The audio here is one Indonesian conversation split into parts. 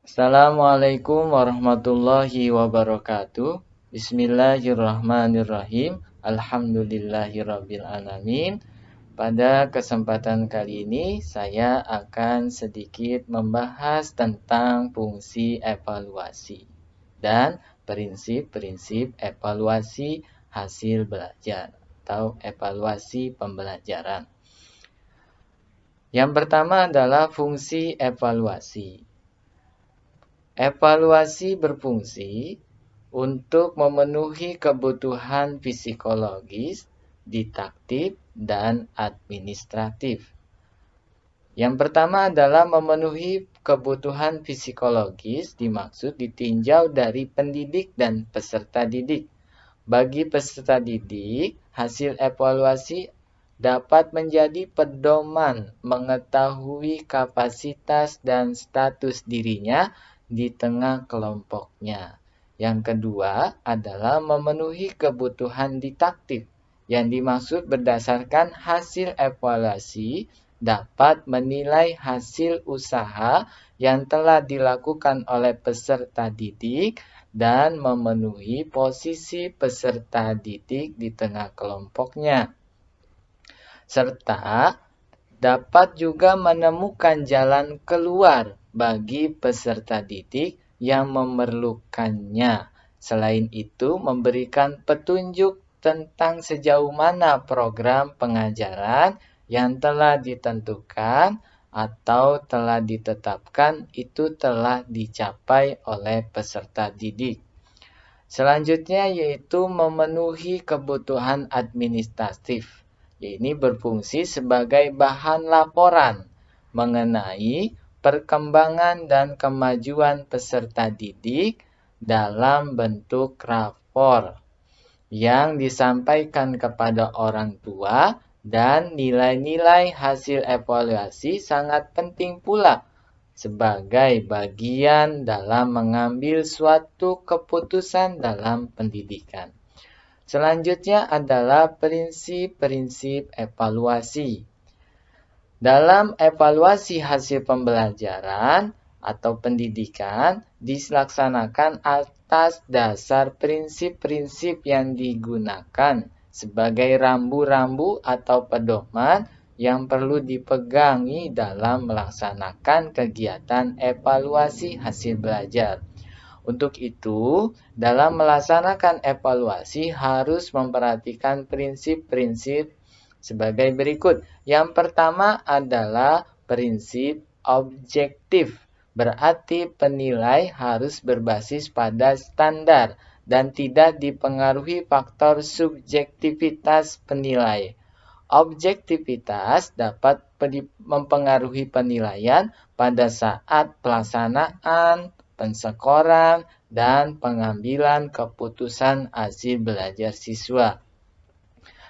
Assalamualaikum warahmatullahi wabarakatuh. Bismillahirrahmanirrahim. Alhamdulillahirabbil alamin. Pada kesempatan kali ini saya akan sedikit membahas tentang fungsi evaluasi dan prinsip-prinsip evaluasi hasil belajar atau evaluasi pembelajaran. Yang pertama adalah fungsi evaluasi. Evaluasi berfungsi untuk memenuhi kebutuhan psikologis, didaktif, dan administratif. Yang pertama adalah memenuhi kebutuhan psikologis, dimaksud ditinjau dari pendidik dan peserta didik. Bagi peserta didik, hasil evaluasi dapat menjadi pedoman mengetahui kapasitas dan status dirinya di tengah kelompoknya. Yang kedua adalah memenuhi kebutuhan didaktif. Yang dimaksud berdasarkan hasil evaluasi dapat menilai hasil usaha yang telah dilakukan oleh peserta didik dan memenuhi posisi peserta didik di tengah kelompoknya. Serta dapat juga menemukan jalan keluar bagi peserta didik yang memerlukannya. Selain itu, memberikan petunjuk tentang sejauh mana program pengajaran yang telah ditentukan atau telah ditetapkan itu telah dicapai oleh peserta didik. Selanjutnya yaitu memenuhi kebutuhan administratif. Ini berfungsi sebagai bahan laporan mengenai perkembangan dan kemajuan peserta didik dalam bentuk rapor yang disampaikan kepada orang tua, dan nilai-nilai hasil evaluasi sangat penting pula sebagai bagian dalam mengambil suatu keputusan dalam pendidikan. Selanjutnya adalah prinsip-prinsip evaluasi. Dalam evaluasi hasil pembelajaran atau pendidikan dilaksanakan atas dasar prinsip-prinsip yang digunakan sebagai rambu-rambu atau pedoman yang perlu dipegangi dalam melaksanakan kegiatan evaluasi hasil belajar. Untuk itu, dalam melaksanakan evaluasi harus memperhatikan prinsip-prinsip sebagai berikut. Yang pertama adalah prinsip objektif. Berarti penilai harus berbasis pada standar dan tidak dipengaruhi faktor subjektivitas penilai. Objektivitas dapat mempengaruhi penilaian pada saat pelaksanaan, penskoran, dan pengambilan keputusan hasil belajar siswa.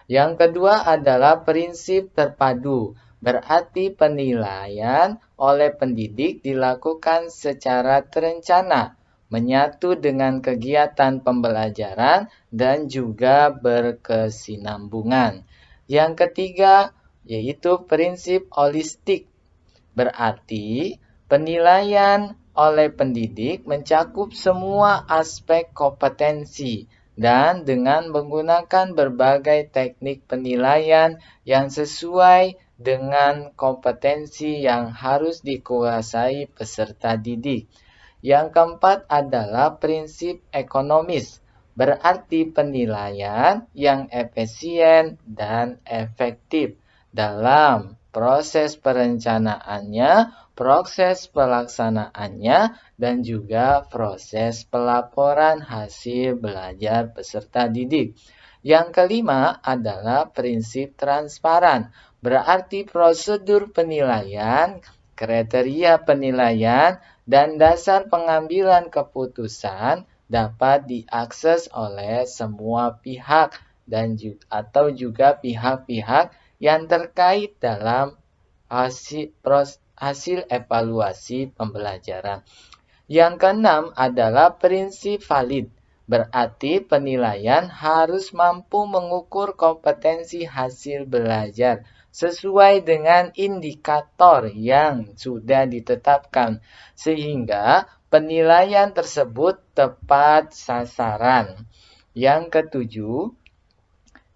Yang kedua adalah prinsip terpadu. Berarti penilaian oleh pendidik dilakukan secara terencana, menyatu dengan kegiatan pembelajaran dan juga berkesinambungan. Yang ketiga yaitu prinsip holistik. Berarti penilaian oleh pendidik mencakup semua aspek kompetensi dan dengan menggunakan berbagai teknik penilaian yang sesuai dengan kompetensi yang harus dikuasai peserta didik. Yang keempat adalah prinsip ekonomis. Berarti penilaian yang efisien dan efektif dalam proses perencanaannya, proses pelaksanaannya, dan juga proses pelaporan hasil belajar peserta didik. Yang kelima adalah prinsip transparan. Berarti prosedur penilaian, kriteria penilaian, dan dasar pengambilan keputusan dapat diakses oleh semua pihak dan atau juga pihak-pihak yang terkait dalam hasil evaluasi pembelajaran. Yang keenam adalah prinsip valid. Berarti penilaian harus mampu mengukur kompetensi hasil belajar sesuai dengan indikator yang sudah ditetapkan, sehingga penilaian tersebut tepat sasaran. Yang ketujuh,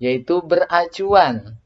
yaitu beracuan.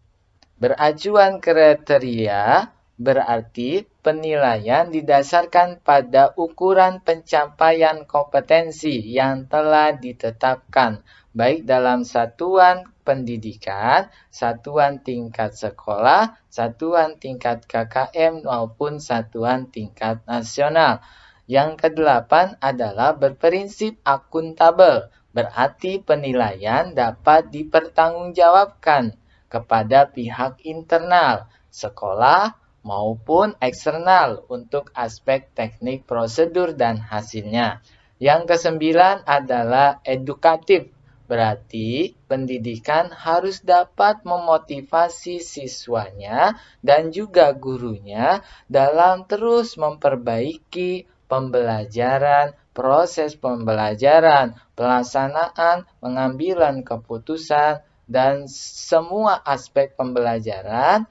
Beracuan kriteria berarti penilaian didasarkan pada ukuran pencapaian kompetensi yang telah ditetapkan, baik dalam satuan pendidikan, satuan tingkat sekolah, satuan tingkat KKM, maupun satuan tingkat nasional. Yang kedelapan adalah berprinsip akuntabel, berarti penilaian dapat dipertanggungjawabkan kepada pihak internal, sekolah, maupun eksternal untuk aspek teknik prosedur dan hasilnya. Yang kesembilan adalah edukatif, berarti pendidikan harus dapat memotivasi siswanya dan juga gurunya dalam terus memperbaiki pembelajaran, proses pembelajaran, pelaksanaan, pengambilan keputusan, dan semua aspek pembelajaran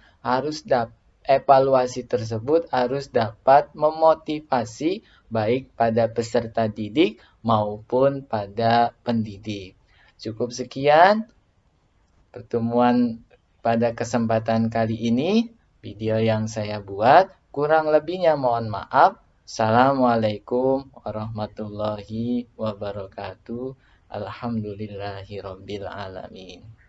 evaluasi tersebut harus dapat memotivasi baik pada peserta didik maupun pada pendidik. Cukup sekian pertemuan pada kesempatan kali ini, video yang saya buat. Kurang lebihnya mohon maaf. Assalamualaikum warahmatullahi wabarakatuh. Alhamdulillahirabbil alamin.